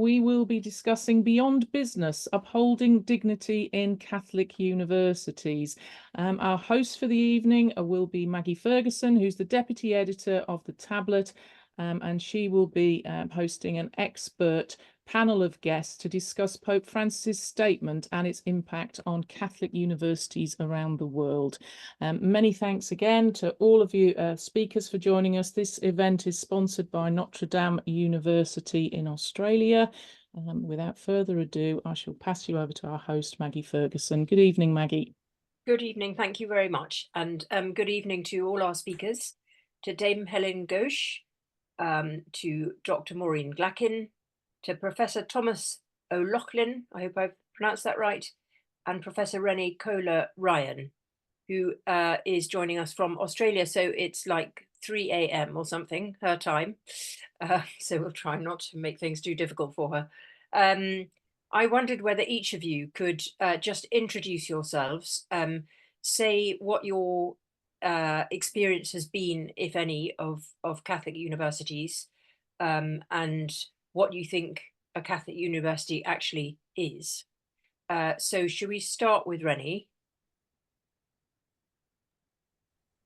we will be discussing Beyond Business, Upholding Dignity in Catholic Universities. Our host for the evening will be Maggie Fergusson, who's the Deputy Editor of The Tablet, and she will be hosting an expert panel of guests to discuss Pope Francis's statement and its impact on Catholic universities around the world. Many thanks again to all of you speakers for joining us. This event is sponsored by Notre Dame University in Australia. Without further ado, I shall pass you over to our host, Maggie Fergusson. Good evening, Maggie. Good evening, thank you very much. And good evening to all our speakers, to Dame Helen Ghosh, to Dr. Maureen Glackin, to Professor Thomas O'Loughlin, I hope I've pronounced that right, and Professor Renee Kohler-Ryan, who is joining us from Australia. So it's like 3 a.m. or something, her time. So we'll try not to make things too difficult for her. I wondered whether each of you could just introduce yourselves, say what your experience has been, if any, of Catholic universities, and what you think a Catholic university actually is. So should we start with Renee?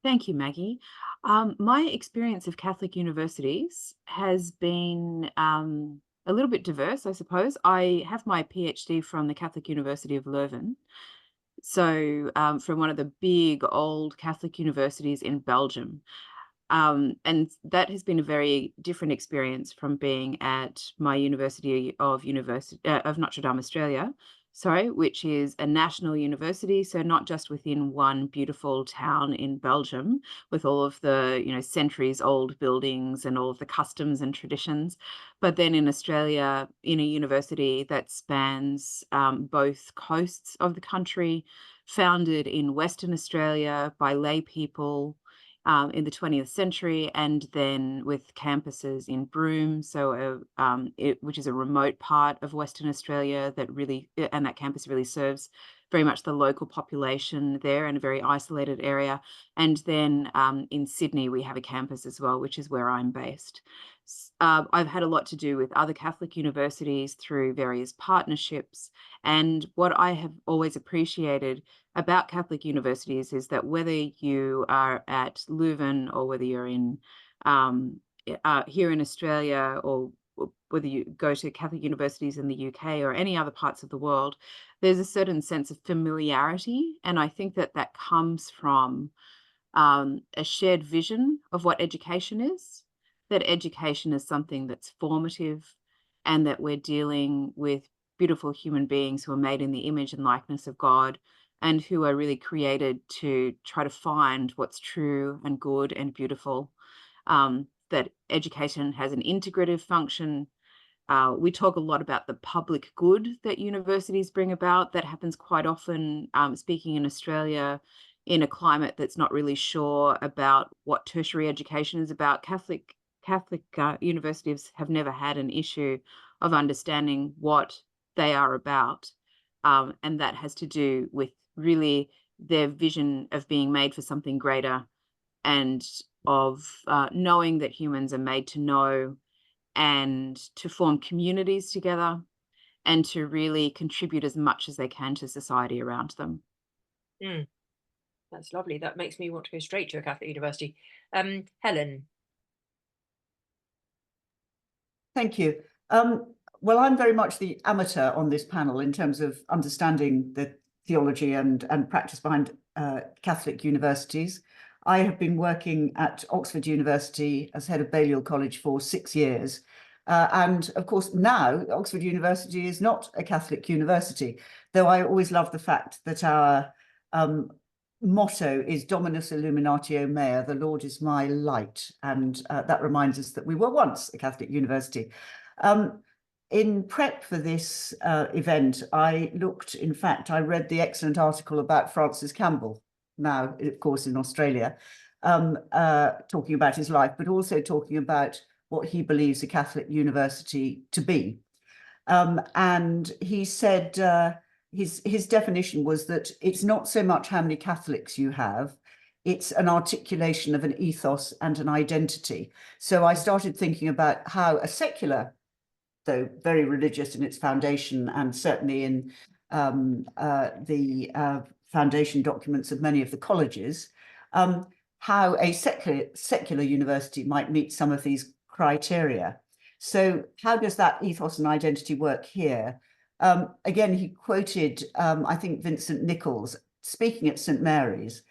Thank you, Maggie. My experience of Catholic universities has been a little bit diverse, I suppose. I have my PhD from the Catholic University of Leuven, so from one of the big old Catholic universities in Belgium. And that has been a very different experience from being at my University of Notre Dame, Australia, which is a national university, so not just within one beautiful town in Belgium with all of the centuries old buildings and all of the customs and traditions, but then in Australia in a university that spans both coasts of the country, founded in Western Australia by lay people in the 20th century, and then with campuses in Broome, which is a remote part of Western Australia and that campus really serves very much the local population there in a very isolated area. And then in Sydney, we have a campus as well, which is where I'm based. I've had a lot to do with other Catholic universities through various partnerships. And what I have always appreciated about Catholic universities is that whether you are at Leuven or whether you're in here in Australia, or whether you go to Catholic universities in the UK or any other parts of the world, there's a certain sense of familiarity. And I think that comes from a shared vision of what education is, that education is something that's formative, and that we're dealing with beautiful human beings who are made in the image and likeness of God, and who are really created to try to find what's true and good and beautiful. That education has an integrative function. We talk a lot about the public good that universities bring about. That happens quite often, speaking in Australia, in a climate that's not really sure about what tertiary education is about. Catholic universities have never had an issue of understanding what they are about. And that has to do with really their vision of being made for something greater, and of knowing that humans are made to know and to form communities together, and to really contribute as much as they can to society around them. That's lovely. That makes me want to go straight to a Catholic university. Helen. Thank you. Well, I'm very much the amateur on this panel in terms of understanding the theology and practice behind Catholic universities. I have been working at Oxford University as head of Balliol College for 6 years. And of course, now Oxford University is not a Catholic university, though I always love the fact that our motto is Dominus Illuminatio Mea, the Lord is my light. And that reminds us that we were once a Catholic university. In prep for this event, I read the excellent article about Francis Campbell, now, of course, in Australia, talking about his life, but also talking about what he believes a Catholic university to be. And he said his definition was that it's not so much how many Catholics you have, it's an articulation of an ethos and an identity. So I started thinking about how a secular though very religious in its foundation, and certainly in the foundation documents of many of the colleges, how a secular university might meet some of these criteria. So how does that ethos and identity work here? Again, he quoted, I think, Vincent Nichols speaking at St. Mary's,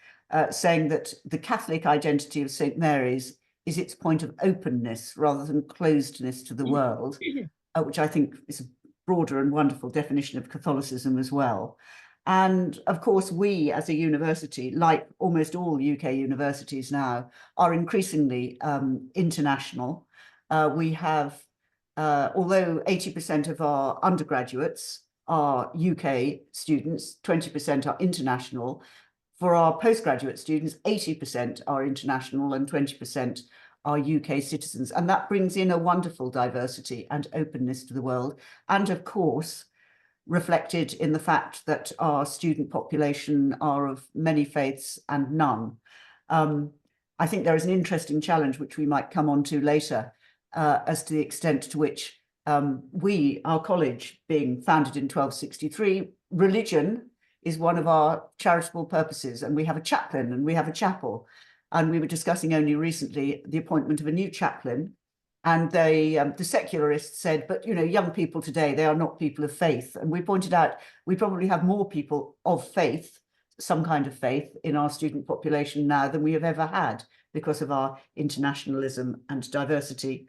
saying that the Catholic identity of St. Mary's is its point of openness rather than closedness to the world, which I think is a broader and wonderful definition of Catholicism as well. And of course, we as a university, like almost all UK universities now, are increasingly international. We have, although 80% of our undergraduates are UK students, 20% are international. For our postgraduate students, 80% are international and 20% are UK citizens. And that brings in a wonderful diversity and openness to the world. And of course, reflected in the fact that our student population are of many faiths and none. I think there is an interesting challenge which we might come on to later as to the extent to which our college being founded in 1263, religion is one of our charitable purposes, and we have a chaplain and we have a chapel. And we were discussing only recently the appointment of a new chaplain. And the secularists said, but, you know, young people today, they are not people of faith. And we pointed out, we probably have more people of faith, some kind of faith, in our student population now than we have ever had because of our internationalism and diversity.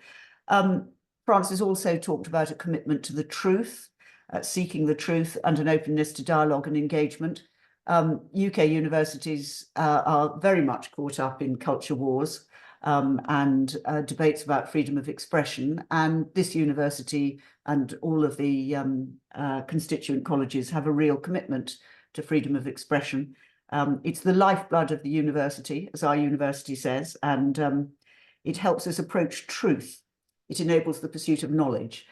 Francis also talked about a commitment to the truth, seeking the truth, and an openness to dialogue and engagement. UK universities are very much caught up in culture wars and debates about freedom of expression. And this university and all of the constituent colleges have a real commitment to freedom of expression. It's the lifeblood of the university, as our university says, and it helps us approach truth. It enables the pursuit of knowledge.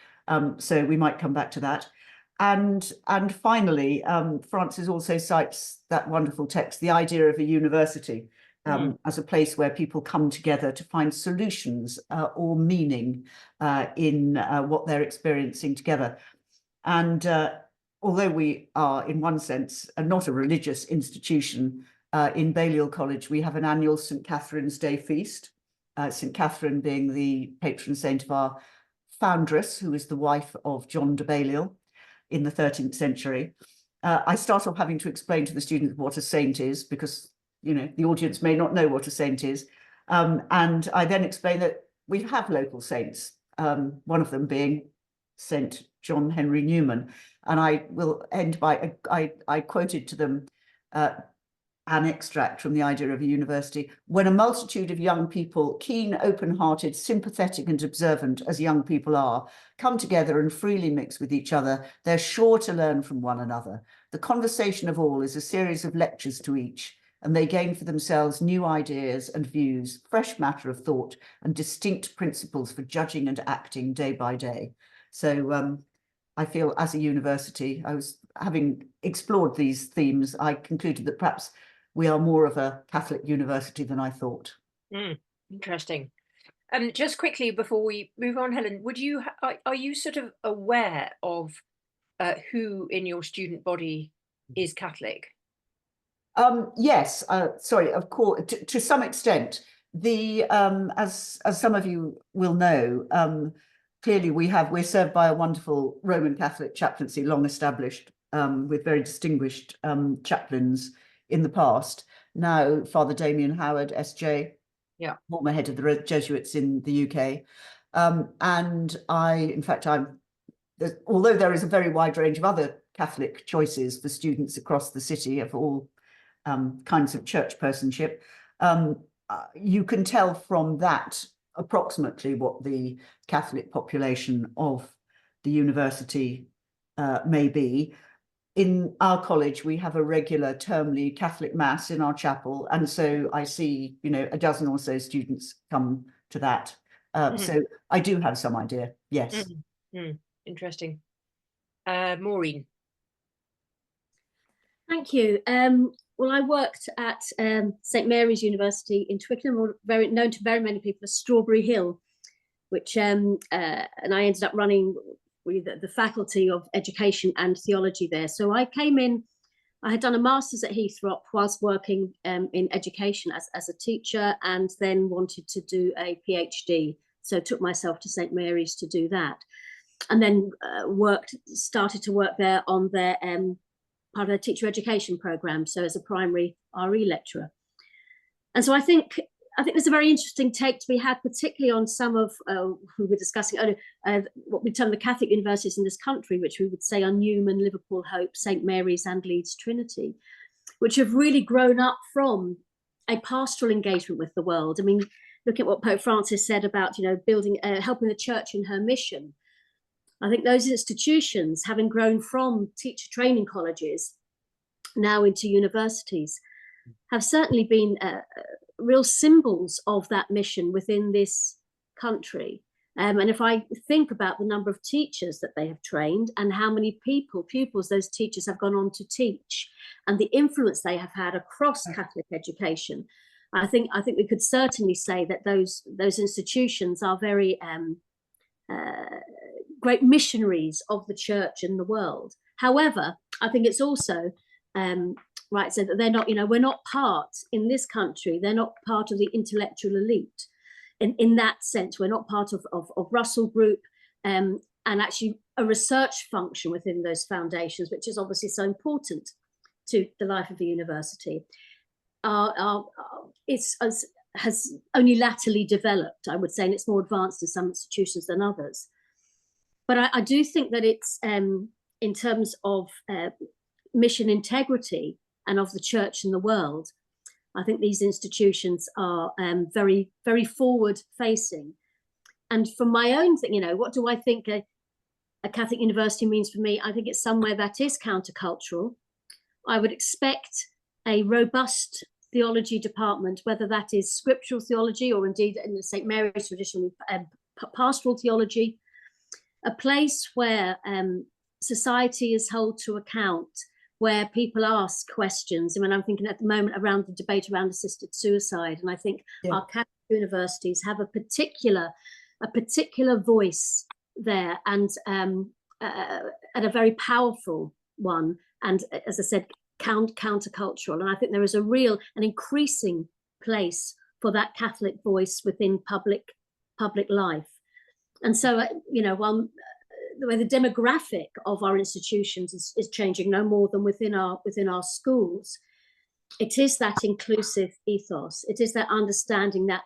So we might come back to that. And finally, Francis also cites that wonderful text, the idea of a university as a place where people come together to find solutions or meaning in what they're experiencing together. And although we are, in one sense, not a religious institution, in Balliol College, we have an annual St. Catherine's Day feast, St. Catherine being the patron saint of our foundress, who is the wife of John de Balliol in the 13th century. I start off having to explain to the students what a saint is, because, you know, the audience may not know what a saint is. And I then explain that we have local saints, one of them being St. John Henry Newman. And I will end by, I quoted to them an extract from the idea of a university. When a multitude of young people, keen, open-hearted, sympathetic and observant as young people are, come together and freely mix with each other, they're sure to learn from one another. The conversation of all is a series of lectures to each, and they gain for themselves new ideas and views, fresh matter of thought, and distinct principles for judging and acting day by day. So I feel as a university, I was having explored these themes, I concluded that perhaps we are more of a Catholic university than I thought. Interesting. Just quickly before we move on, Helen, would you are you sort of aware of who in your student body is Catholic? Yes, sorry, of course, to some extent. The as some of you will know, clearly we're served by a wonderful Roman Catholic chaplaincy, long established, with very distinguished chaplains in the past. Now, Father Damien Howard, SJ, former head of the Jesuits in the UK. And in fact, although there is a very wide range of other Catholic choices for students across the city of all kinds of church personship, you can tell from that approximately what the Catholic population of the university may be. In our college, we have a regular termly Catholic Mass in our chapel. And so I see, you know, a dozen or so students come to that. So I do have some idea, yes. Interesting. Maureen. Thank you. Well, I worked at St. Mary's University in Twickenham, or very known to very many people as Strawberry Hill, which and I ended up running the Faculty of Education and Theology there. So I came in, I had done a master's at Heathrop whilst working in education as a teacher, and then wanted to do a PhD. So took myself to St Mary's to do that, and then started to work there on their part of their teacher education program. So as a primary RE lecturer. And so I think there's a very interesting take to be had, particularly on some of who we're discussing what we term the Catholic universities in this country, which we would say are Newman, Liverpool Hope, St Mary's and Leeds Trinity, which have really grown up from a pastoral engagement with the world. I mean, look at what Pope Francis said about, building, helping the church in her mission. I think those institutions, having grown from teacher training colleges now into universities, have certainly been real symbols of that mission within this country. And if I think about the number of teachers that they have trained and how many pupils those teachers have gone on to teach, and the influence they have had across Catholic education, I think we could certainly say that those institutions are very great missionaries of the church in the world. However, I think it's also right, so that they're not, we're not part, in this country, they're not part of the intellectual elite. In that sense, we're not part of Russell Group, and actually a research function within those foundations, which is obviously so important to the life of the university. Has only latterly developed, I would say, and it's more advanced in some institutions than others. But I do think that it's, in terms of mission integrity and of the church in the world, I think these institutions are very, very forward facing. And from my own thing, what do I think a Catholic university means for me? I think it's somewhere that is countercultural. I would expect a robust theology department, whether that is scriptural theology or indeed in the St Mary's tradition, pastoral theology, a place where society is held to account, where people ask questions. I mean, I'm thinking at the moment around the debate around assisted suicide, and I think our Catholic universities have a particular voice there, and a very powerful one, and as I said, countercultural. And I think there is an increasing place for that Catholic voice within public life. And so, while the way the demographic of our institutions is changing no more than within our schools, it is that inclusive ethos. It is that understanding that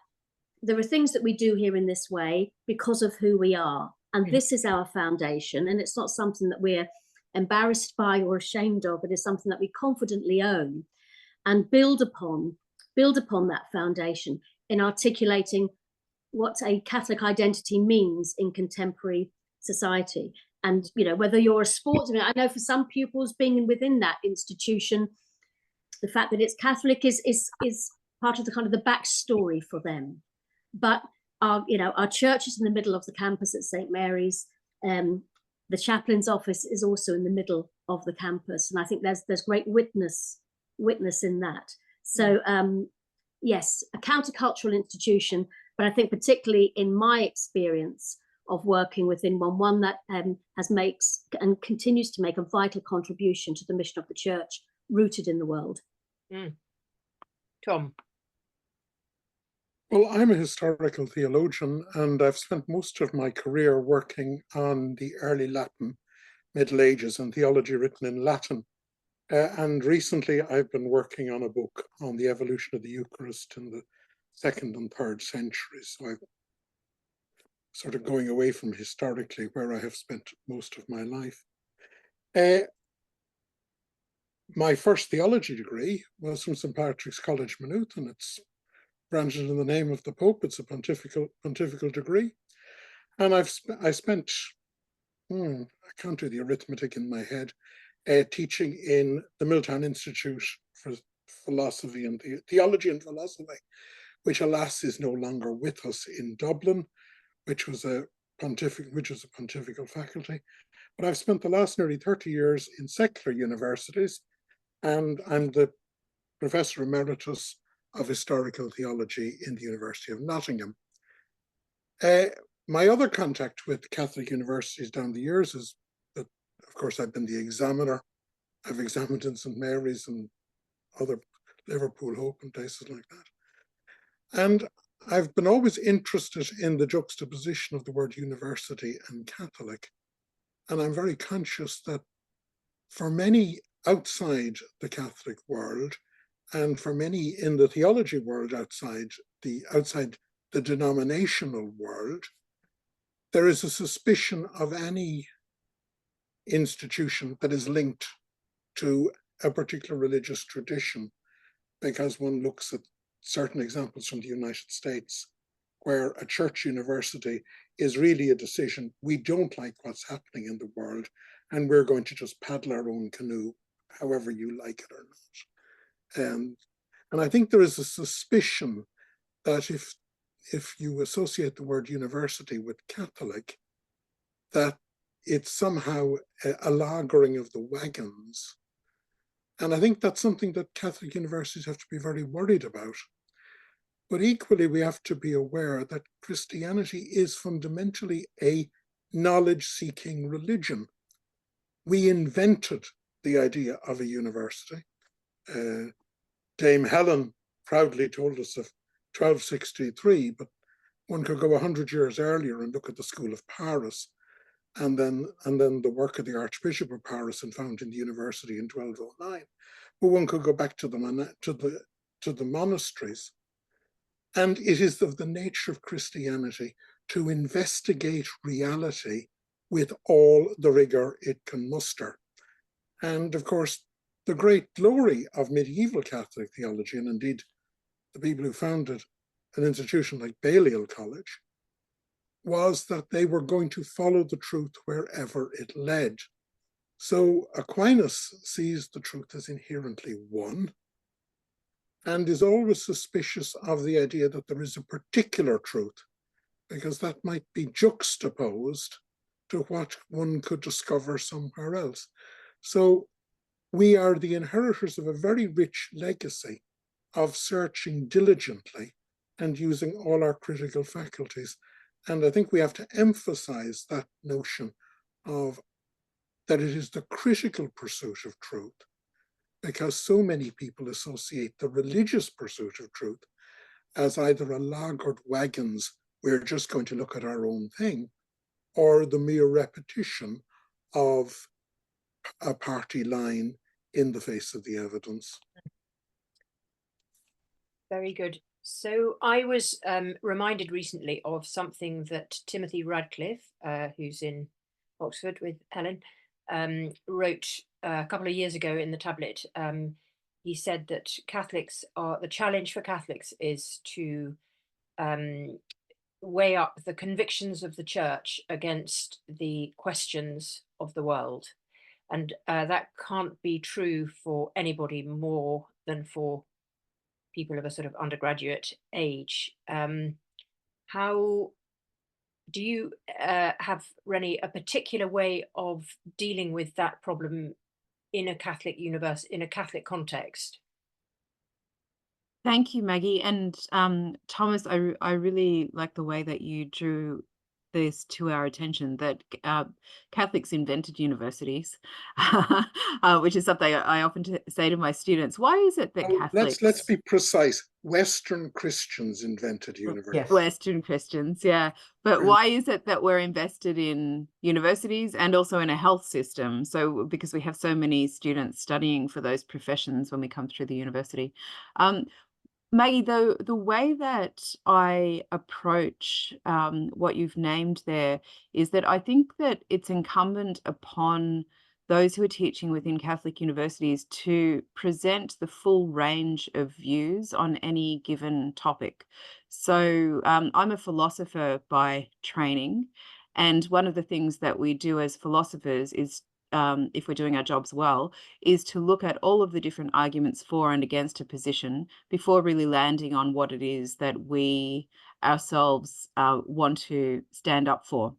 there are things that we do here in this way because of who we are, and this is our foundation, and it's not something that we're embarrassed by or ashamed of. It is something that we confidently own and build upon that foundation in articulating what a Catholic identity means in contemporary society. And whether you're a sports, I know for some pupils being within that institution, the fact that it's Catholic is part of the kind of the backstory for them. But our church is in the middle of the campus at St Mary's. The chaplain's office is also in the middle of the campus, and I think there's great witness in that. So yes, a countercultural institution, but I think particularly in my experience of working within one that makes and continues to make a vital contribution to the mission of the church, rooted in the world. Tom. Well, I'm a historical theologian, and I've spent most of my career working on the early Latin Middle Ages and theology written in Latin. And recently I've been working on a book on the evolution of the Eucharist in the 2nd and 3rd centuries. So I'm sort of going away from historically where I have spent most of my life. My first theology degree was from St. Patrick's College, Maynooth, and it's branded in the name of the Pope. It's a pontifical degree. And I spent, I can't do the arithmetic in my head, teaching in the Milltown Institute for Philosophy and Theology and Philosophy, which alas is no longer with us in Dublin, which was a pontifical faculty. But I've spent the last nearly 30 years in secular universities, and I'm the Professor Emeritus of Historical Theology in the University of Nottingham. my other contact with Catholic universities down the years is that, of course, I've been the examiner. I've examined in St. Mary's and other Liverpool Hope and places like that. And I've been always interested in the juxtaposition of the word university and Catholic. And I'm very conscious that for many outside the Catholic world, and for many in the theology world outside the denominational world, there is a suspicion of any institution that is linked to a particular religious tradition, because one looks at certain examples from the United States where a church university is really a decision: we don't like what's happening in the world, and we're going to just paddle our own canoe, however you like it or not. And I think there is a suspicion that if you associate the word university with Catholic, that it's somehow a lagering of the wagons. And I think that's something that Catholic universities have to be very worried about. But equally, we have to be aware that Christianity is fundamentally a knowledge-seeking religion. We invented the idea of a university. Dame Helen proudly told us of 1263, but one could go 100 years earlier and look at the School of Paris, and then the work of the Archbishop of Paris and founding the university in 1209. But one could go back to the monasteries. And it is of the nature of Christianity to investigate reality with all the rigor it can muster. And of course, the great glory of medieval Catholic theology, and indeed the people who founded an institution like Balliol College, was that they were going to follow the truth wherever it led. So Aquinas sees the truth as inherently one, and is always suspicious of the idea that there is a particular truth, because that might be juxtaposed to what one could discover somewhere else. So we are the inheritors of a very rich legacy of searching diligently and using all our critical faculties. And I think we have to emphasize that notion of that it is the critical pursuit of truth, because so many people associate the religious pursuit of truth as either a laggard wagons, we're just going to look at our own thing, or the mere repetition of a party line in the face of the evidence. Very good. So I was reminded recently of something that Timothy Radcliffe, who's in Oxford with Helen, wrote a couple of years ago in the tablet. He said that the challenge for Catholics is to weigh up the convictions of the church against the questions of the world. And that can't be true for anybody more than for people of a sort of undergraduate age. How do you have, Renee, a particular way of dealing with that problem in a Catholic university, in a Catholic context? Thank you, Maggie. And Thomas, I really like the way that you drew this to our attention, that Catholics invented universities, which is something I often say to my students. Why is it that Catholics... Let's be precise. Western Christians invented universities. Yes. Western Christians, yeah. But why is it that we're invested in universities and also in a health system? So because we have so many students studying for those professions when we come through the university. Maggie, the way that I approach what you've named there is that I think that it's incumbent upon those who are teaching within Catholic universities to present the full range of views on any given topic. So I'm a philosopher by training, and one of the things that we do as philosophers is, if we're doing our jobs well, is to look at all of the different arguments for and against a position before really landing on what it is that we ourselves want to stand up for.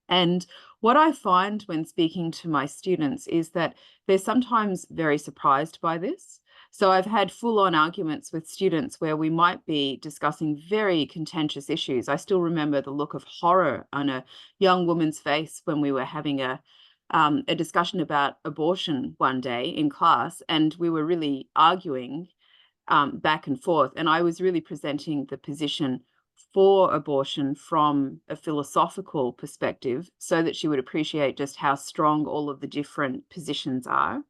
And what I find when speaking to my students is that they're sometimes very surprised by this. So I've had full-on arguments with students where we might be discussing very contentious issues. I still remember the look of horror on a young woman's face when we were having a discussion about abortion one day in class, and we were really arguing back and forth. And I was really presenting the position for abortion from a philosophical perspective so that she would appreciate just how strong all of the different positions are.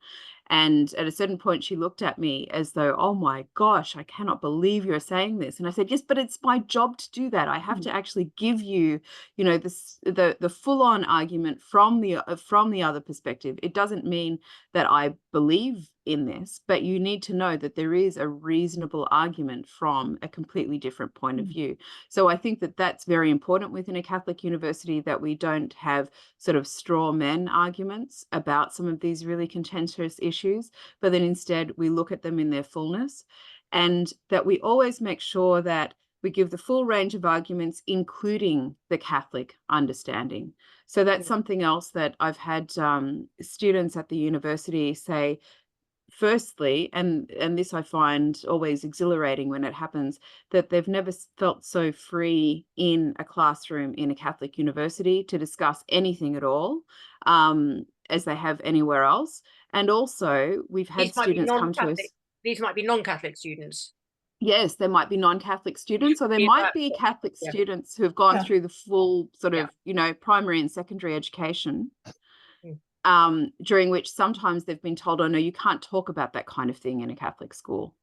And at a certain point, she looked at me as though, oh my gosh, I cannot believe you're saying this. And I said, yes, but it's my job to do that. I have to actually give you, you know, the full-on argument from the other perspective. It doesn't mean that I believe in this, but you need to know that there is a reasonable argument from a completely different point of view. So I think that that's very important within a Catholic university, that we don't have sort of straw men arguments about some of these really contentious issues, but then instead we look at them in their fullness, and that we always make sure that we give the full range of arguments, including the Catholic understanding. So that's something else that I've had students at the university say. Firstly, and this I find always exhilarating when it happens, that they've never felt so free in a classroom in a Catholic university to discuss anything at all as they have anywhere else. And also, we've had students come to us. These might be non-Catholic students. Yes, there might be non-Catholic students, or there might be Catholic students who have gone through the full sort of, you know, primary and secondary education. During which sometimes they've been told, oh no, you can't talk about that kind of thing in a Catholic school.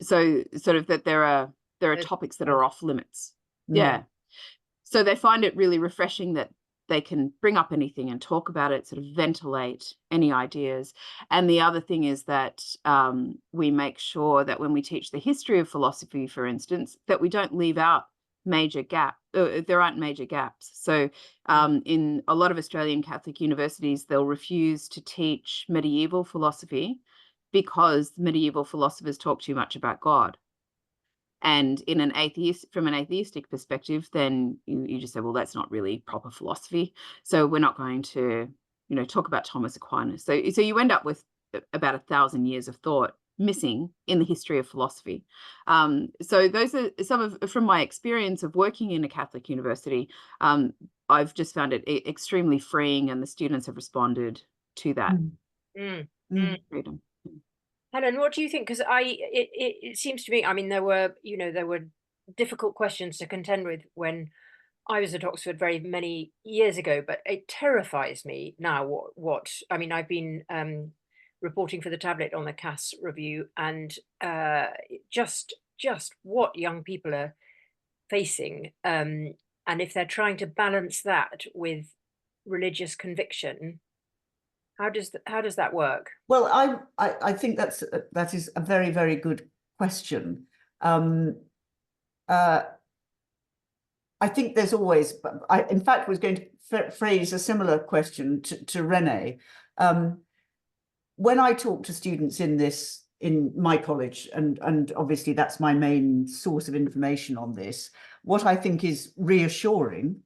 So sort of that there are topics that are off limits. Yeah. So they find it really refreshing that they can bring up anything and talk about it, sort of ventilate any ideas. And the other thing is that we make sure that when we teach the history of philosophy, for instance, that we don't leave out major gap. There aren't major gaps. So in a lot of Australian Catholic universities, they'll refuse to teach medieval philosophy because medieval philosophers talk too much about God. And from an atheistic perspective, then you just say, well, that's not really proper philosophy. So we're not going to, you know, talk about Thomas Aquinas. So you end up with about 1,000 years of thought missing in the history of philosophy. So those are some of, from my experience of working in a Catholic university, I've just found it extremely freeing, and the students have responded to that freedom. Helen, what do you think? Because it seems to me, I mean, there were difficult questions to contend with when I was at Oxford very many years ago, but it terrifies me now what I mean, I've been reporting for the Tablet on the Cass review, and just what young people are facing, and if they're trying to balance that with religious conviction, how does that work? Well, I think that is a very, very good question. I think there's always, I in fact was going to phrase a similar question to Renee. When I talk to students in my college, and obviously that's my main source of information on this, what I think is reassuring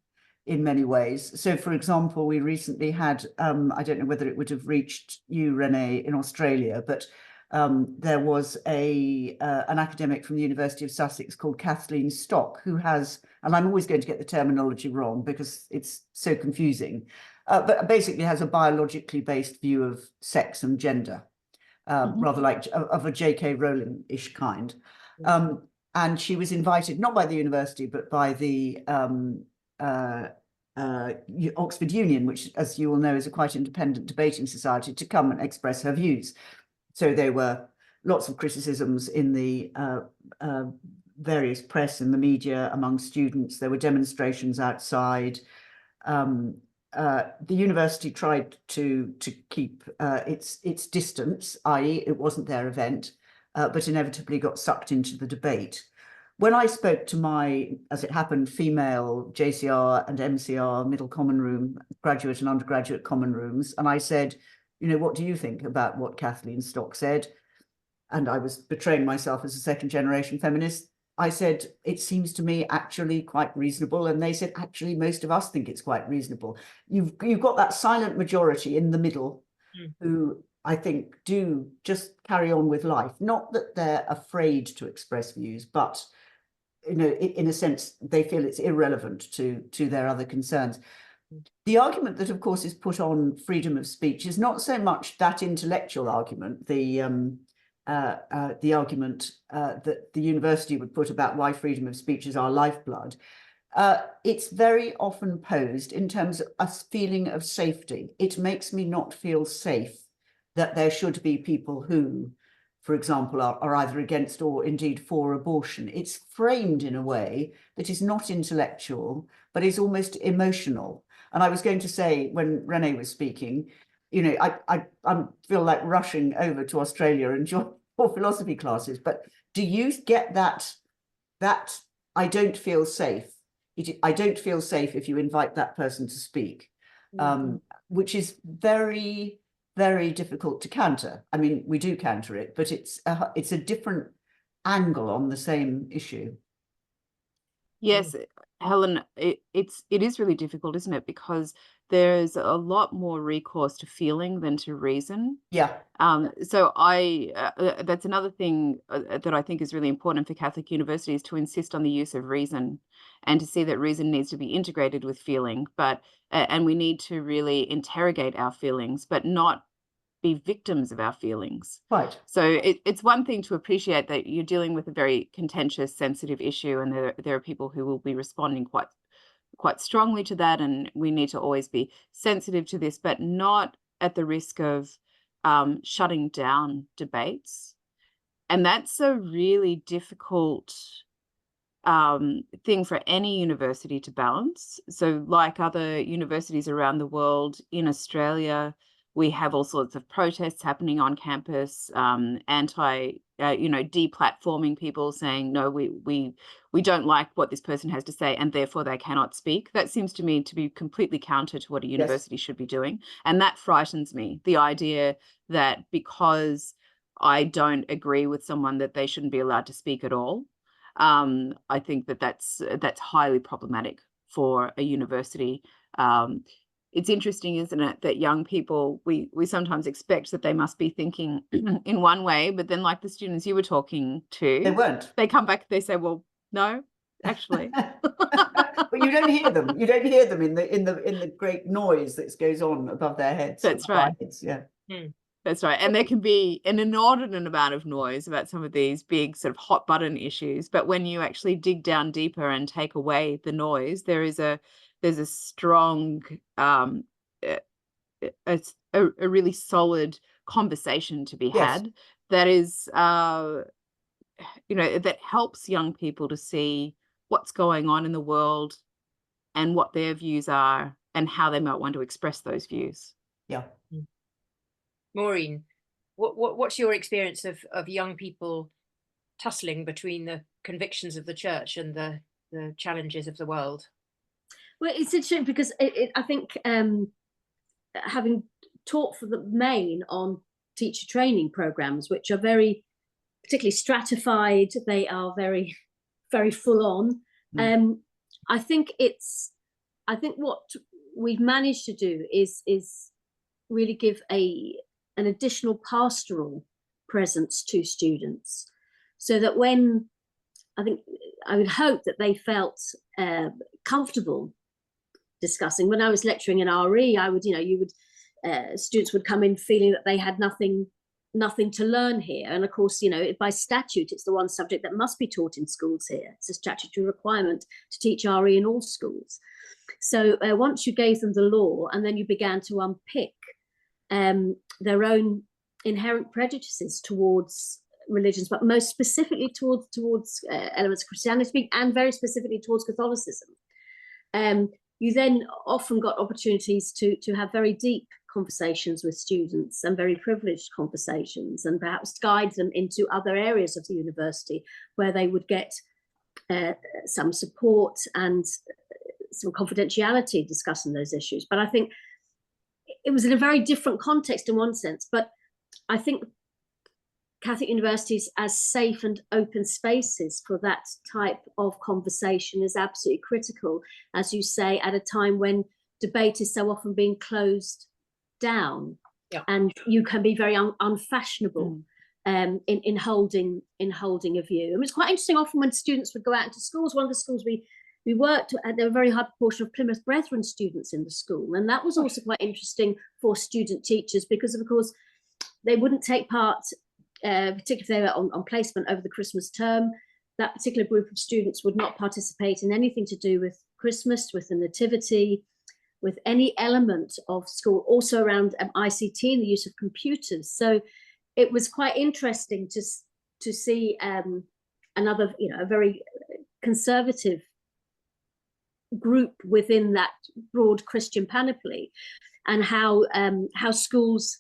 in many ways. So, for example, we recently had, I don't know whether it would have reached you, Renee, in Australia, but there was an academic from the University of Sussex called Kathleen Stock, who has, and I'm always going to get the terminology wrong because it's so confusing, but basically has a biologically based view of sex and gender, rather like of a J.K. Rowling-ish kind. And she was invited, not by the university, but by the Oxford Union, which, as you all know, is a quite independent debating society, to come and express her views. So there were lots of criticisms in the various press and the media among students. There were demonstrations outside. The university tried to keep its distance, i.e. it wasn't their event, but inevitably got sucked into the debate. When I spoke to my, as it happened, female JCR and MCR middle common room, graduate and undergraduate common rooms, and I said, you know, what do you think about what Kathleen Stock said? And I was betraying myself as a second generation feminist. I said, it seems to me actually quite reasonable. And they said, actually, most of us think it's quite reasonable. You've got that silent majority in the middle who I think, do just carry on with life. Not that they're afraid to express views, but in a sense, they feel it's irrelevant to their other concerns. The argument that, of course, is put on freedom of speech is not so much that intellectual argument, the argument that the university would put about why freedom of speech is our lifeblood. It's very often posed in terms of a feeling of safety. It makes me not feel safe that there should be people who, for example, are either against or indeed for abortion. It's framed in a way that is not intellectual, but is almost emotional. And I was going to say, when Renee was speaking, I feel like rushing over to Australia and join more philosophy classes. But do you get that I don't feel safe? I don't feel safe if you invite that person to speak, which is very, very difficult to counter. I mean, we do counter it, but it's a different angle on the same issue. Yes, Helen, it is really difficult, isn't it? Because there's a lot more recourse to feeling than to reason. Yeah. So that's another thing that I think is really important for Catholic universities, to insist on the use of reason and to see that reason needs to be integrated with feeling, and we need to really interrogate our feelings, but not be victims of our feelings. Right. So it's one thing to appreciate that you're dealing with a very contentious, sensitive issue, and there are people who will be responding quite strongly to that, and we need to always be sensitive to this, but not at the risk of shutting down debates. And that's a really difficult thing for any university to balance. So like other universities around the world, in Australia, we have all sorts of protests happening on campus, deplatforming people, saying, no, we don't like what this person has to say, and therefore they cannot speak. That seems to me to be completely counter to what a university should be doing. And that frightens me, the idea that because I don't agree with someone that they shouldn't be allowed to speak at all. I think that's highly problematic for a university. It's interesting, isn't it, that young people, we sometimes expect that they must be thinking in one way, but then, like the students you were talking to, they weren't. They come back, they say, well, no, actually. But you don't hear them. You don't hear them in the great noise that goes on above their heads. That's right. Heads. Yeah. That's right. And there can be an inordinate amount of noise about some of these big sort of hot button issues. But when you actually dig down deeper and take away the noise, there's a strong, a really solid conversation to be had that is, that helps young people to see what's going on in the world and what their views are and how they might want to express those views. Yeah. Maureen, what's your experience of young people tussling between the convictions of the church and the challenges of the world? Well, it's interesting because I think having taught for the main on teacher training programs, which are very particularly stratified, they are very, very full on. I think what we've managed to do is really give an additional pastoral presence to students, so that when I would hope that they felt comfortable discussing. When I was lecturing in RE, I would, students would come in feeling that they had nothing to learn here. And of course, by statute, it's the one subject that must be taught in schools here. It's a statutory requirement to teach RE in all schools. So once you gave them the law, and then you began to unpick their own inherent prejudices towards religions, but most specifically towards elements of Christianity, and very specifically towards Catholicism, you then often got opportunities to have very deep conversations with students, and very privileged conversations, and perhaps guide them into other areas of the university where they would get some support and some confidentiality discussing those issues. But I think it was in a very different context in one sense. But I think Catholic universities as safe and open spaces for that type of conversation is absolutely critical, as you say, at a time when debate is so often being closed down. Yeah. And you can be very unfashionable in holding a view. And it's quite interesting often when students would go out into schools. One of the schools we worked at, there were a very high proportion of Plymouth Brethren students in the school. And that was also quite interesting for student teachers because, of course, they wouldn't take part, particularly if they were on placement over the Christmas term. That particular group of students would not participate in anything to do with Christmas, with the nativity, with any element of school, also around ICT and the use of computers. So it was quite interesting to see another, a very conservative group within that broad Christian panoply, and how schools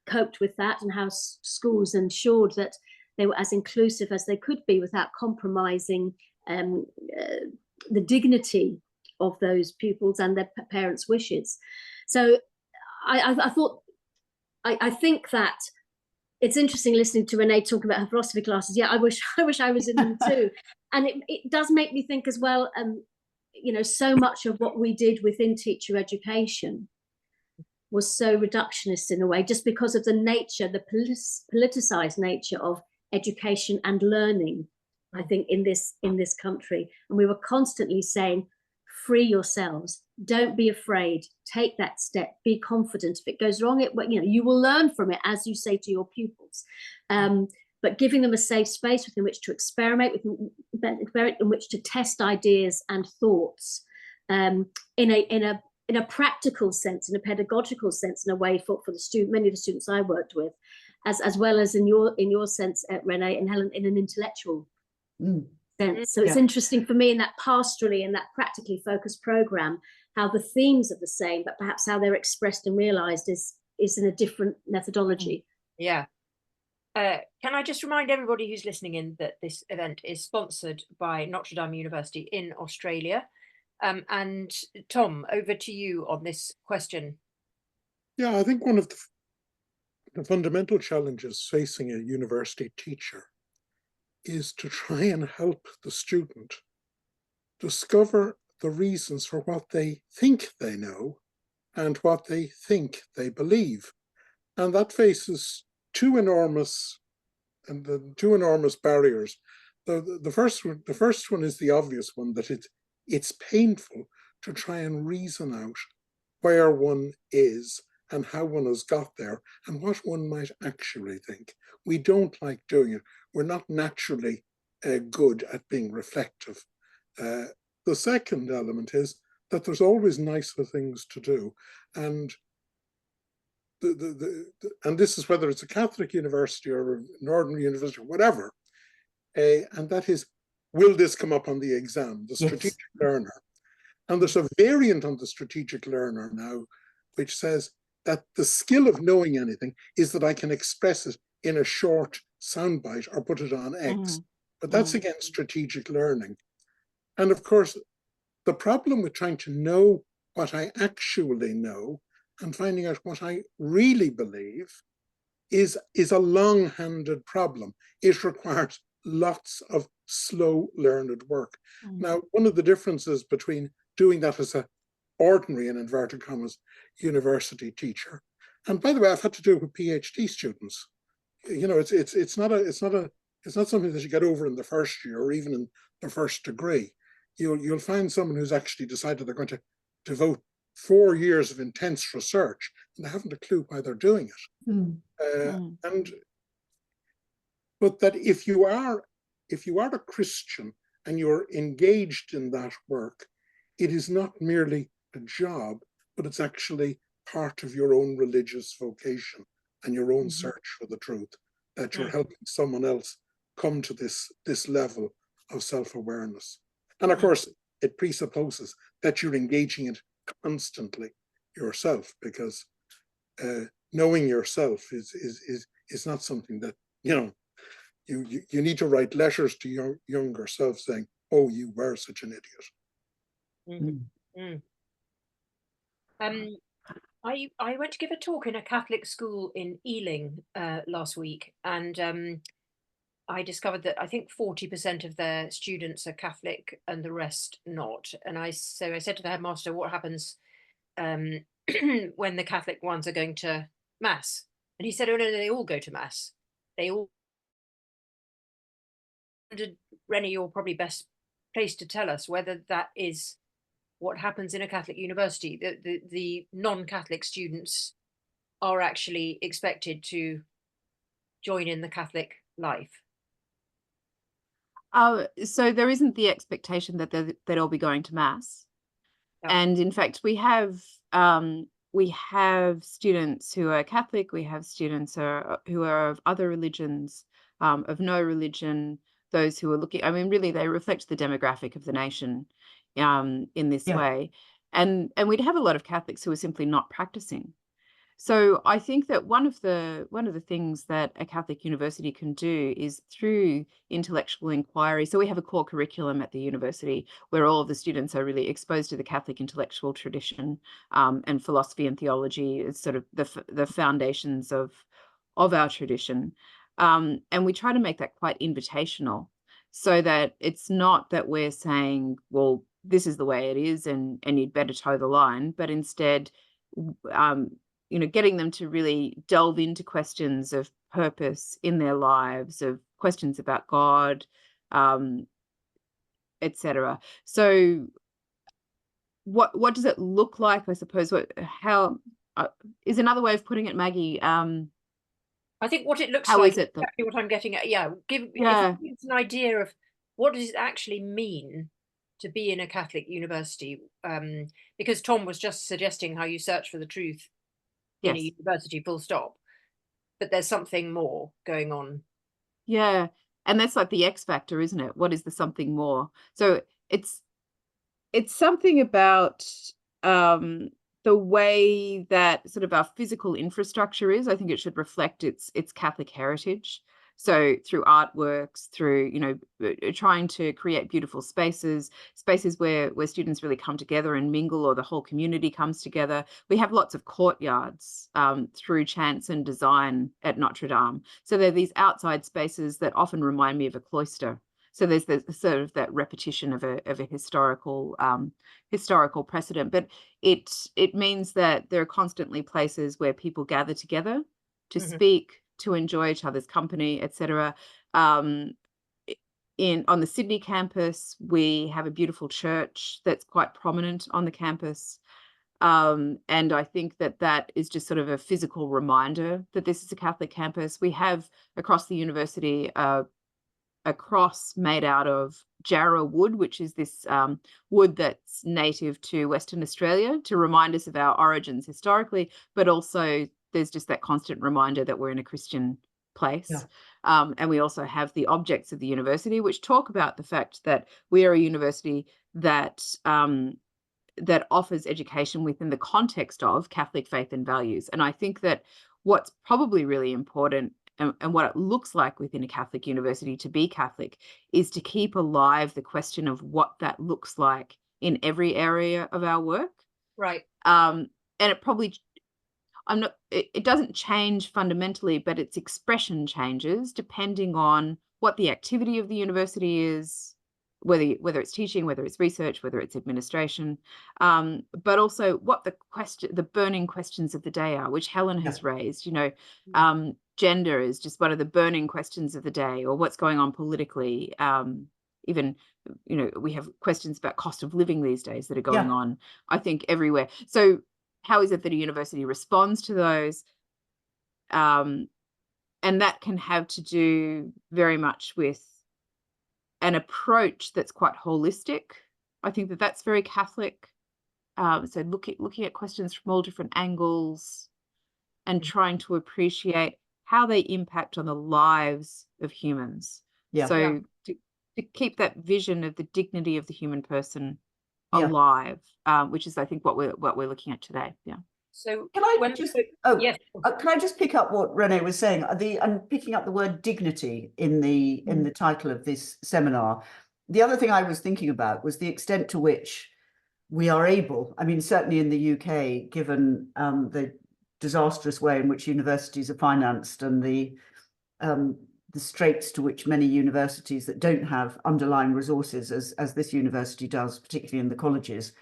coped with that, and how schools ensured that they were as inclusive as they could be without compromising the dignity of those pupils and their parents' wishes. So I think that it's interesting listening to Renee talk about her philosophy classes. Yeah, I wish I was in them too. And it does make me think as well, so much of what we did within teacher education was so reductionist in a way, just because of the nature, the politicized nature of education and learning, I think, in this country. And we were constantly saying, free yourselves, don't be afraid, take that step, be confident. If it goes wrong, you will learn from it, as you say to your pupils. But giving them a safe space within which to experiment, in which to test ideas and thoughts, in a practical sense, in a pedagogical sense, in a way for the many of the students I worked with, as well as in your sense, Renee and Helen, in an intellectual sense. So it's interesting for me in that pastorally and that practically focused program, how the themes are the same, but perhaps how they're expressed and realized is in a different methodology. Yeah. Can I just remind everybody who's listening in that this event is sponsored by Notre Dame University in Australia. And Tom, over to you on this question. Yeah, I think one of the fundamental challenges facing a university teacher is to try and help the student discover the reasons for what they think they know and what they think they believe. And that faces two enormous barriers. The first one is the obvious one, that it's painful to try and reason out where one is and how one has got there and what one might actually think. We don't like doing it. We're not naturally good at being reflective. The second element is that there's always nicer things to do. And and this is whether it's a Catholic university or an ordinary university or whatever, and that is, will this come up on the exam, the strategic learner? And there's a variant on the strategic learner now, which says that the skill of knowing anything is that I can express it in a short soundbite or put it on X. But that's against strategic learning. And of course, the problem with trying to know what I actually know and finding out what I really believe is a long-handed problem. It requires lots of slow learned work. Now, one of the differences between doing that as an ordinary, in inverted commas, university teacher, and by the way, I've had to do it with PhD students. It's not something that you get over in the first year or even in the first degree. You'll find someone who's actually decided they're going to devote 4 years of intense research, and they haven't a clue why they're doing it. But that if you are a Christian and you're engaged in that work, it is not merely a job, but it's actually part of your own religious vocation and your own search for the truth, that you're helping someone else come to this level of self-awareness. And of course, it presupposes that you're engaging it constantly yourself, because knowing yourself is not something that, you need to write letters to your younger self saying, oh, you were such an idiot. I went to give a talk in a Catholic school in Ealing last week, and I discovered that I think 40% of their students are Catholic and the rest not. And I said to the headmaster, what happens when the Catholic ones are going to mass? And he said, oh no, they all go to mass. They all. Renee, you're probably best placed to tell us whether that is what happens in a Catholic university. The non-Catholic students are actually expected to join in the Catholic life. So there isn't the expectation that they'll all be going to mass. Yeah. And in fact, we have students who are Catholic, we have students who are of other religions, of no religion, those who are looking, I mean, really, they reflect the demographic of the nation in this way. And we'd have a lot of Catholics who are simply not practicing. So I think that one of the things that a Catholic university can do is through intellectual inquiry. So we have a core curriculum at the university where all of the students are really exposed to the Catholic intellectual tradition and philosophy and theology. It's sort of the foundations of our tradition. And we try to make that quite invitational so that it's not that we're saying, well, this is the way it is and you'd better toe the line, but instead, getting them to really delve into questions of purpose in their lives, of questions about God, etc. So what does it look like, I suppose? How is another way of putting it, Maggie? I think what it looks how like is it is exactly what I'm getting at. Yeah, if you give us an idea of what does it actually mean to be in a Catholic university, because Tom was just suggesting how you search for the truth in a university, full stop, but there's something more going on. Yeah, and that's like the X factor, isn't it? What is the something more? So it's something about the way that sort of our physical infrastructure is. I think it should reflect its Catholic heritage. So through artworks, through trying to create beautiful spaces where students really come together and mingle, or the whole community comes together. We have lots of courtyards through chance and design at Notre Dame. So there are these outside spaces that often remind me of a cloister. So there's the sort of that repetition of a historical precedent, but it means that there are constantly places where people gather together to speak, to enjoy each other's company, etc. On the Sydney campus, we have a beautiful church that's quite prominent on the campus. And I think that is just sort of a physical reminder that this is a Catholic campus. We have across the university a cross made out of jarrah wood, which is this wood that's native to Western Australia, to remind us of our origins historically, but also there's just that constant reminder that we're in a Christian place. And we also have the objects of the university, which talk about the fact that we are a university that offers education within the context of Catholic faith and values. And I think that what's probably really important and what it looks like within a Catholic university to be Catholic is to keep alive the question of what that looks like in every area of our work. Right. And it probably, it doesn't change fundamentally, but its expression changes depending on what the activity of the university is, whether it's teaching, whether it's research, whether it's administration, but also what the burning questions of the day are, which Helen has raised. Gender is just one of the burning questions of the day, or what's going on politically. Even, we have questions about cost of living these days that are going on, I think, everywhere. So how is it that a university responds to those? And that can have to do very much with an approach that's quite holistic. I think that that's very Catholic. So looking at questions from all different angles and trying to appreciate how they impact on the lives of humans. To keep that vision of the dignity of the human person alive, which is, I think, what we're looking at today. So can I just pick up what Renee was saying? I'm picking up the word dignity in the title of this seminar. The other thing I was thinking about was the extent to which we are able, I mean, certainly in the UK, given the disastrous way in which universities are financed and the straits to which many universities that don't have underlying resources, as this university does, particularly in the colleges,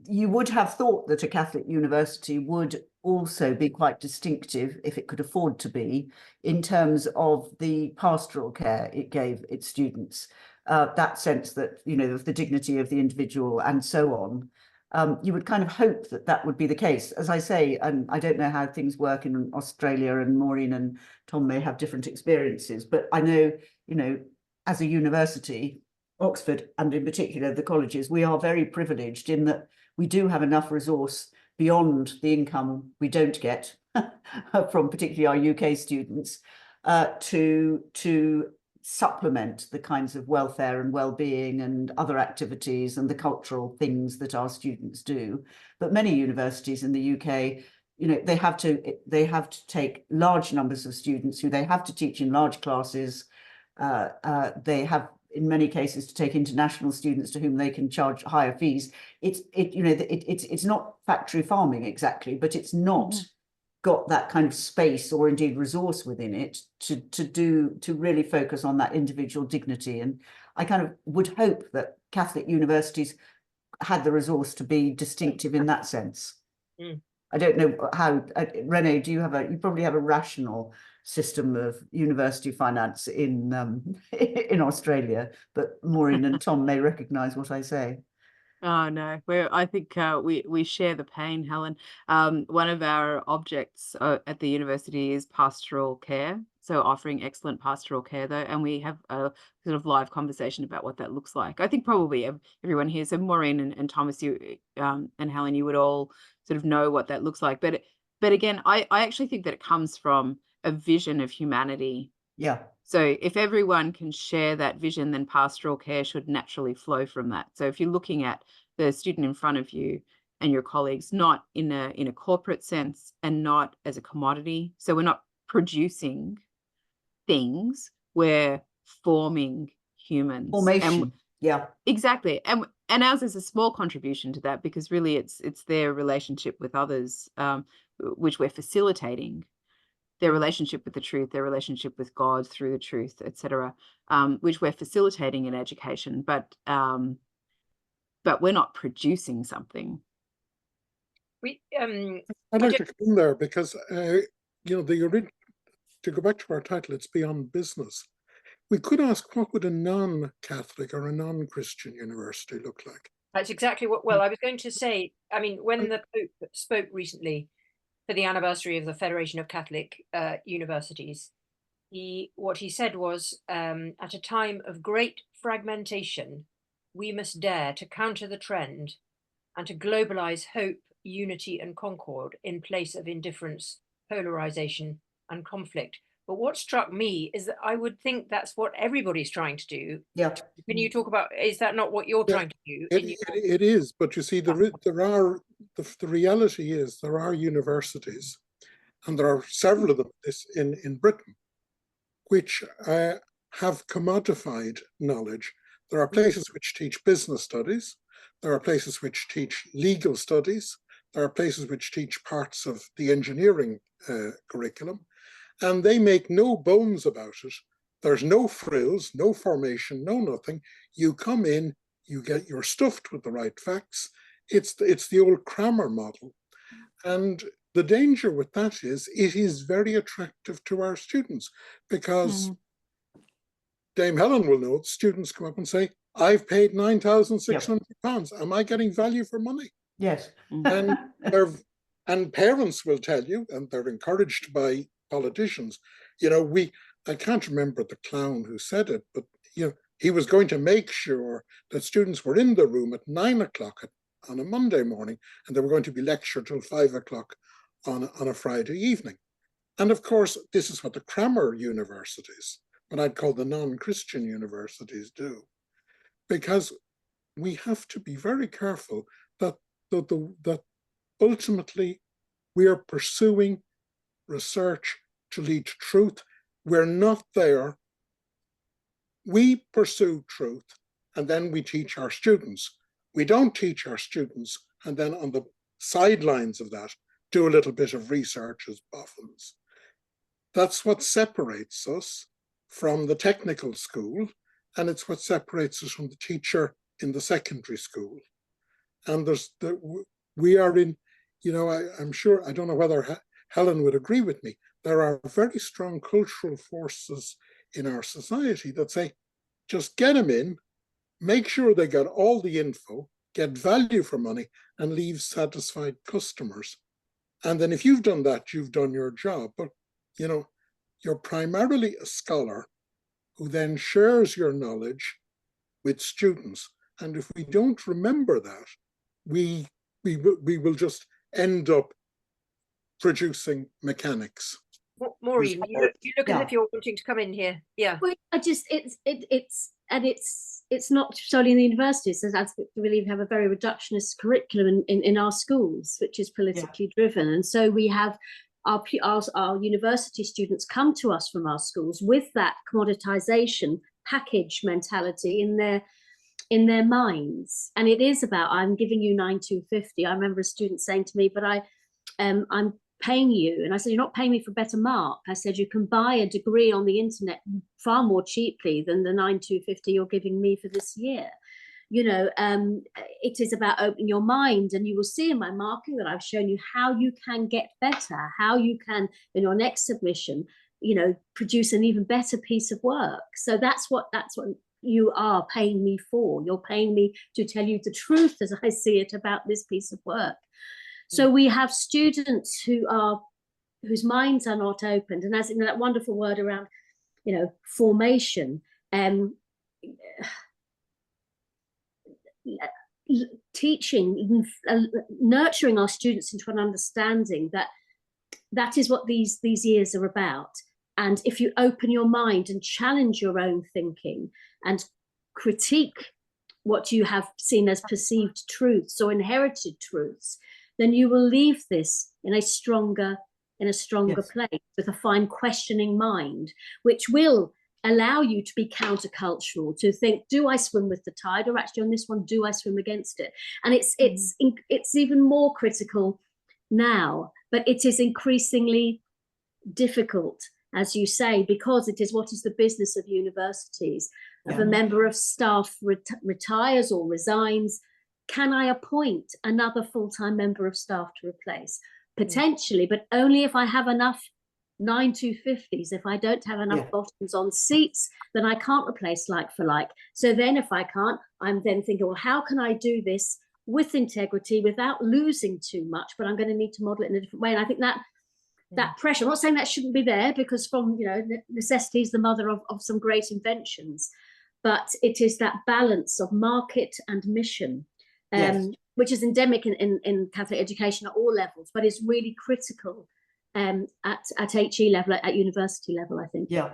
you would have thought that a Catholic university would also be quite distinctive, if it could afford to be, in terms of the pastoral care it gave its students. That sense that, you know, of the dignity of the individual and so on. You would kind of hope that that would be the case. As I say, and I don't know how things work in Australia, and Maureen and Tom may have different experiences, but I know, you know, as a university, Oxford, and in particular the colleges, we are very privileged in that we do have enough resource beyond the income we don't get from particularly our UK students to supplement the kinds of welfare and well-being and other activities and the cultural things that our students do. But many universities in the UK, you know, they have to take large numbers of students who they have to teach in large classes. They have, in many cases, to take international students to whom they can charge higher fees. It's not factory farming exactly, but it's not got that kind of space or indeed resource within it to really focus on that individual dignity. And I kind of would hope that Catholic universities had the resource to be distinctive in that sense. I don't know how, Renee, you probably have a rational system of university finance in Australia, but Maureen and Tom may recognise what I say. Oh no, I think we share the pain, Helen. One of our objects at the university is pastoral care, so offering excellent pastoral care though, and we have a sort of live conversation about what that looks like. I think probably everyone here, so Maureen and Thomas, you and Helen, you would all sort of know what that looks like. But again, I actually think that it comes from a vision of humanity. Yeah. So if everyone can share that vision, then pastoral care should naturally flow from that. So if you're looking at the student in front of you and your colleagues, not in a corporate sense and not as a commodity. So we're not producing things, we're forming humans. Formation. Yeah. Exactly. And ours is a small contribution to that, because really it's their relationship with others, which we're facilitating. Their relationship with the truth, their relationship with God through the truth, etc., which we're facilitating in education, but we're not producing something. I'd like to come in there because you know, to go back to our title, it's Beyond Business. We could ask, what would a non-Catholic or a non-Christian university look like? That's exactly what. Well, I was going to say. I mean, when the Pope spoke recently for the anniversary of the Federation of Catholic Universities, what he said was, at a time of great fragmentation, we must dare to counter the trend and to globalize hope, unity, and concord in place of indifference, polarization, and conflict. But what struck me is that I would think that's what everybody's trying to do. Yeah. When you talk about, is that not what you're trying to do? It is, but you see, the reality is there are universities, and there are several of them in Britain, which have commodified knowledge. There are places which teach business studies. There are places which teach legal studies. There are places which teach parts of the engineering curriculum. And they make no bones about it. There's no frills, no formation, no nothing. You come in, you're stuffed with the right facts. It's the old Cramer model. And the danger with that is it is very attractive to our students, because Dame Helen will know, students come up and say, I've paid £9,600. Am I getting value for money? Yes. And parents will tell you, and they're encouraged by politicians, you know, I can't remember the clown who said it, but you know, he was going to make sure that students were in the room at 9 o'clock on a Monday morning, and they were going to be lectured till 5 o'clock on a Friday evening. And of course, this is what the Cramer universities, what I'd call the non-Christian universities, do, because we have to be very careful that ultimately we are pursuing research to lead to truth. We're not there. We pursue truth, and then we teach our students. We don't teach our students, and then on the sidelines of that, do a little bit of research as boffins. That's what separates us from the technical school, and it's what separates us from the teacher in the secondary school. And we are in, I'm sure, I don't know whether Helen would agree with me, there are very strong cultural forces in our society that say, just get them in, make sure they got all the info, get value for money, and leave satisfied customers. And then if you've done that, you've done your job. But, you're primarily a scholar who then shares your knowledge with students. And if we don't remember that, we will just end up producing mechanics. Maureen, you look as if you're wanting to come in here. Yeah. Well, it's not solely in the universities. I believe we have a very reductionist curriculum in our schools, which is politically driven, and so we have our university students come to us from our schools with that commoditization package mentality in their minds, and it is about, I'm giving you 9,250. I remember a student saying to me, but I'm paying you, and I said, you're not paying me for a better mark. I said, you can buy a degree on the internet far more cheaply than the 9,250 you're giving me for this year. It is about opening your mind, and you will see in my marking that I've shown you how you can get better, how you can, in your next submission, produce an even better piece of work. So that's what you are paying me for. You're paying me to tell you the truth as I see it about this piece of work. So we have students whose minds are not opened, and as in that wonderful word around, formation, teaching, nurturing our students into an understanding that is what these years are about. And if you open your mind and challenge your own thinking and critique what you have seen as perceived truths or inherited truths, then you will leave this in a stronger place with a fine questioning mind, which will allow you to be countercultural, to think, do I swim with the tide, or actually on this one, do I swim against it? And it's even more critical now, but it is increasingly difficult, as you say, because it is what is the business of universities. If a member of staff retires or resigns, can I appoint another full-time member of staff to replace? Potentially, but only if I have enough 9,250s. If I don't have enough bottoms on seats, then I can't replace like for like. So then if I can't, I'm then thinking, well, how can I do this with integrity without losing too much? But I'm going to need to model it in a different way. And I think that pressure, I'm not saying that shouldn't be there, because from, necessity is the mother of some great inventions, but it is that balance of market and mission. Which is endemic in Catholic education at all levels, but is really critical at HE level, at university level, I think. Yeah.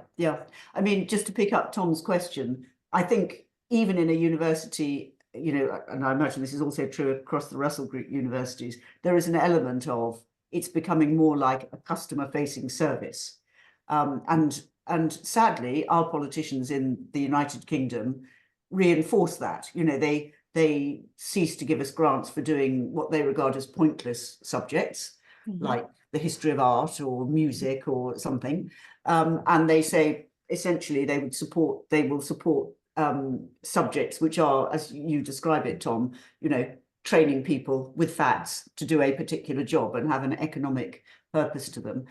I mean, just to pick up Tom's question, I think even in a university, and I imagine this is also true across the Russell Group universities, there is an element of it's becoming more like a customer-facing service. And sadly, our politicians in the United Kingdom reinforce that. They cease to give us grants for doing what they regard as pointless subjects, like the history of art or music or something. And they say, essentially, they will support subjects which are, as you describe it, Tom, training people with facts to do a particular job and have an economic purpose to them.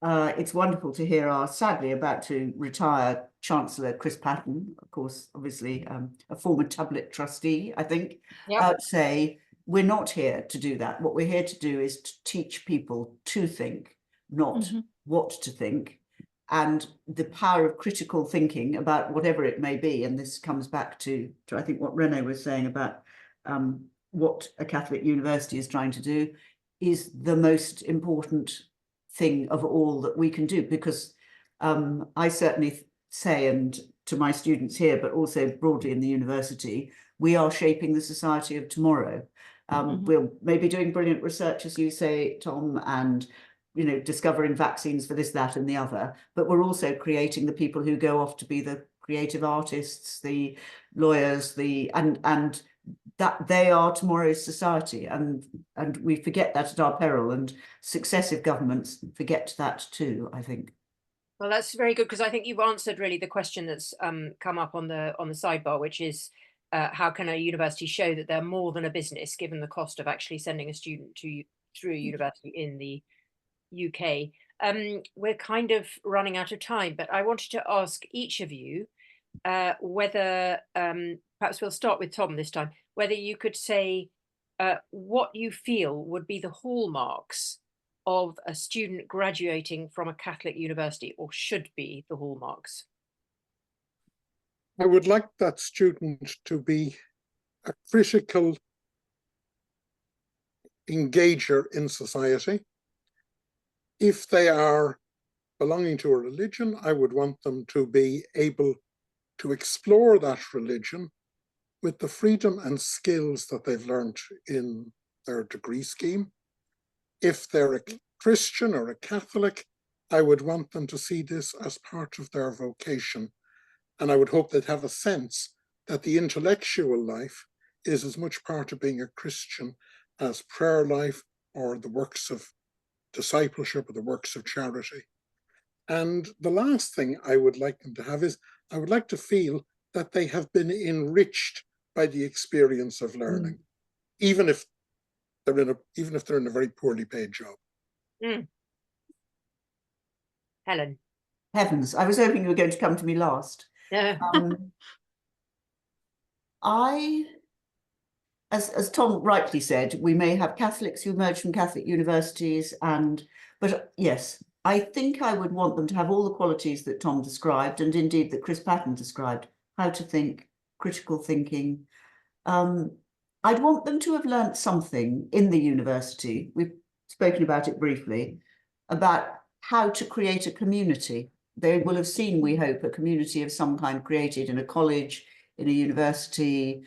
It's wonderful to hear our sadly about to retire Chancellor Chris Patten, of course, obviously a former Tablet trustee, I think, say we're not here to do that. What we're here to do is to teach people to think, not what to think, and the power of critical thinking about whatever it may be. And this comes back to I think what Renee was saying about what a Catholic university is trying to do is the most important thing of all that we can do, because I certainly say, and to my students here, but also broadly in the university, we are shaping the society of tomorrow. We're maybe doing brilliant research, as you say, Tom, and discovering vaccines for this, that, and the other, but we're also creating the people who go off to be the creative artists, the lawyers, and that they are tomorrow's society, and we forget that at our peril, and successive governments forget that too, I think. Well, that's very good, because I think you've answered really the question that's come up on the sidebar, which is how can a university show that they're more than a business, given the cost of actually sending a student through a university in the UK. We're kind of running out of time, but I wanted to ask each of you whether, perhaps we'll start with Tom this time, whether you could say what you feel would be the hallmarks of a student graduating from a Catholic university, or should be the hallmarks. I would like that student to be a critical engager in society. If they are belonging to a religion, I would want them to be able to explore that religion with the freedom and skills that they've learned in their degree scheme. If they're a Christian or a Catholic, I would want them to see this as part of their vocation. And I would hope they'd have a sense that the intellectual life is as much part of being a Christian as prayer life or the works of discipleship or the works of charity. And the last thing I would like them to have is, I would like to feel that they have been enriched by the experience of learning, even if they're in a very poorly paid job. Helen. Heavens, I was hoping you were going to come to me last. As Tom rightly said, we may have Catholics who emerge from Catholic universities, but yes, I think I would want them to have all the qualities that Tom described, and indeed that Chris Patton described: how to think, critical thinking. I'd want them to have learnt something in the university, we've spoken about it briefly, about how to create a community. They will have seen, we hope, a community of some kind created in a college, in a university,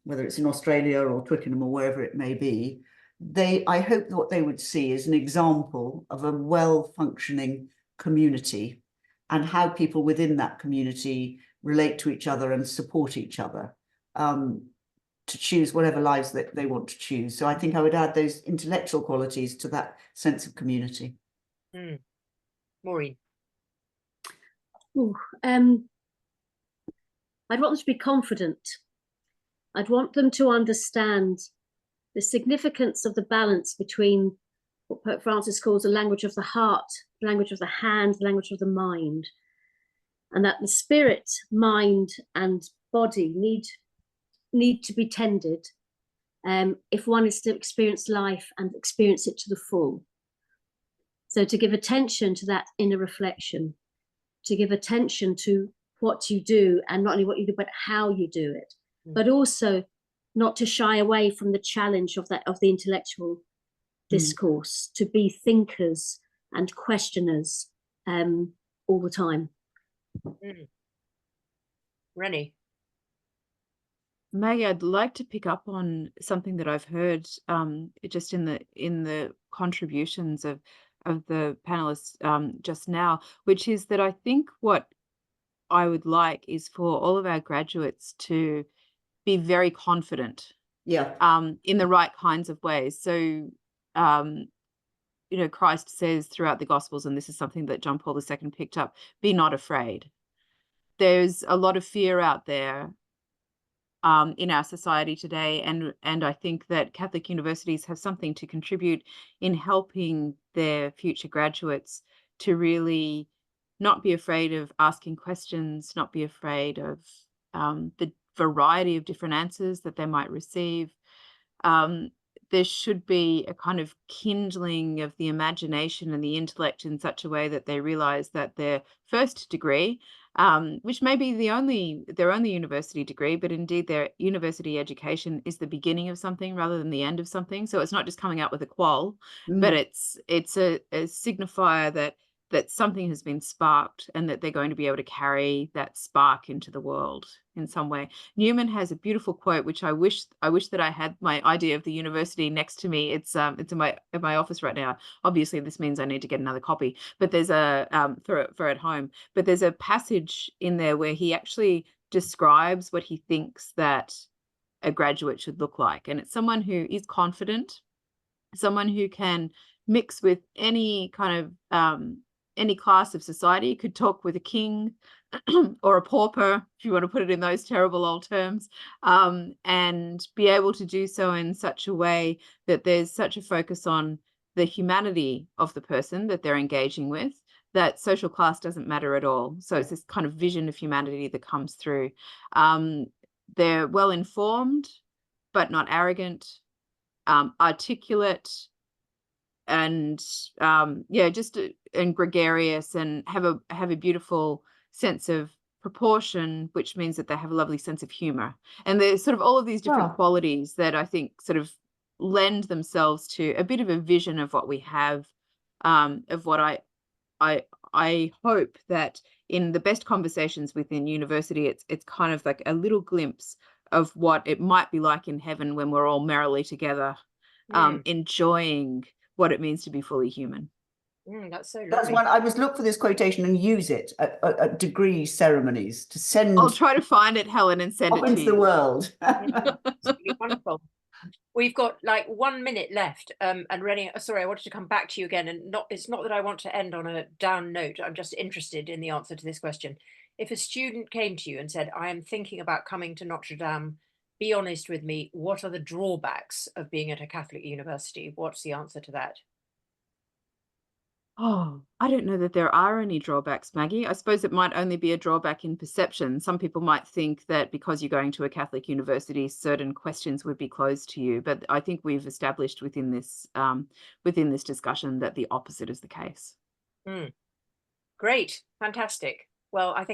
whether it's in Australia or Twickenham or wherever it may be. I hope that what they would see is an example of a well-functioning community and how people within that community relate to each other and support each other to choose whatever lives that they want to choose. So I think I would add those intellectual qualities to that sense of community. Maureen. I'd want them to be confident. I'd want them to understand the significance of the balance between what Pope Francis calls the language of the heart, the language of the hand, the language of the mind, and that the spirit, mind, and body need to be tended if one is to experience life and experience it to the full. So to give attention to that inner reflection, to give attention to what you do, and not only what you do, but how you do it, but also not to shy away from the challenge of the intellectual discourse, to be thinkers and questioners all the time. Renee. Maggie, I'd like to pick up on something that I've heard just in the contributions of the panelists just now, which is that I think what I would like is for all of our graduates to be very confident, in the right kinds of ways. So, Christ says throughout the Gospels, and this is something that John Paul II picked up, be not afraid. There's a lot of fear out there in our society today, and I think that Catholic universities have something to contribute in helping their future graduates to really not be afraid of asking questions, not be afraid of the variety of different answers that they might receive. There should be a kind of kindling of the imagination and the intellect in such a way that they realize that their first degree, which may be their only university degree, but indeed their university education is the beginning of something rather than the end of something. So it's not just coming out with a qual, but it's a signifier that something has been sparked and that they're going to be able to carry that spark into the world in some way. Newman has a beautiful quote, which I wish that I had my idea of the university next to me. It's in my office right now. Obviously, this means I need to get another copy, but there's a for at home. But there's a passage in there where he actually describes what he thinks that a graduate should look like, and it's someone who is confident, someone who can mix with any kind of any class of society, could talk with a king or a pauper, if you want to put it in those terrible old terms, and be able to do so in such a way that there's such a focus on the humanity of the person that they're engaging with, that social class doesn't matter at all. So it's this kind of vision of humanity that comes through. They're well informed, but not arrogant, articulate, and just and gregarious, and have a beautiful sense of proportion, which means that they have a lovely sense of humor. And there's sort of all of these different qualities that I think sort of lend themselves to a bit of a vision of what we have, of what I hope that in the best conversations within university, it's kind of like a little glimpse of what it might be like in heaven when we're all merrily together, enjoying what it means to be fully human. That's so lovely. That's one. I must look for this quotation and use it at degree ceremonies to send. I'll try to find it, Helen, and send it to into the world. Wonderful. We've got like 1 minute left. And Renee, sorry, I wanted to come back to you again, and it's not that I want to end on a down note. I'm just interested in the answer to this question. If a student came to you and said, I am thinking about coming to Notre Dame, be honest with me, what are the drawbacks of being at a Catholic university? What's the answer to that? Oh, I don't know that there are any drawbacks, Maggie. I suppose it might only be a drawback in perception. Some people might think that because you're going to a Catholic university, certain questions would be closed to you. But I think we've established within this discussion that the opposite is the case. Great, fantastic. Well, I think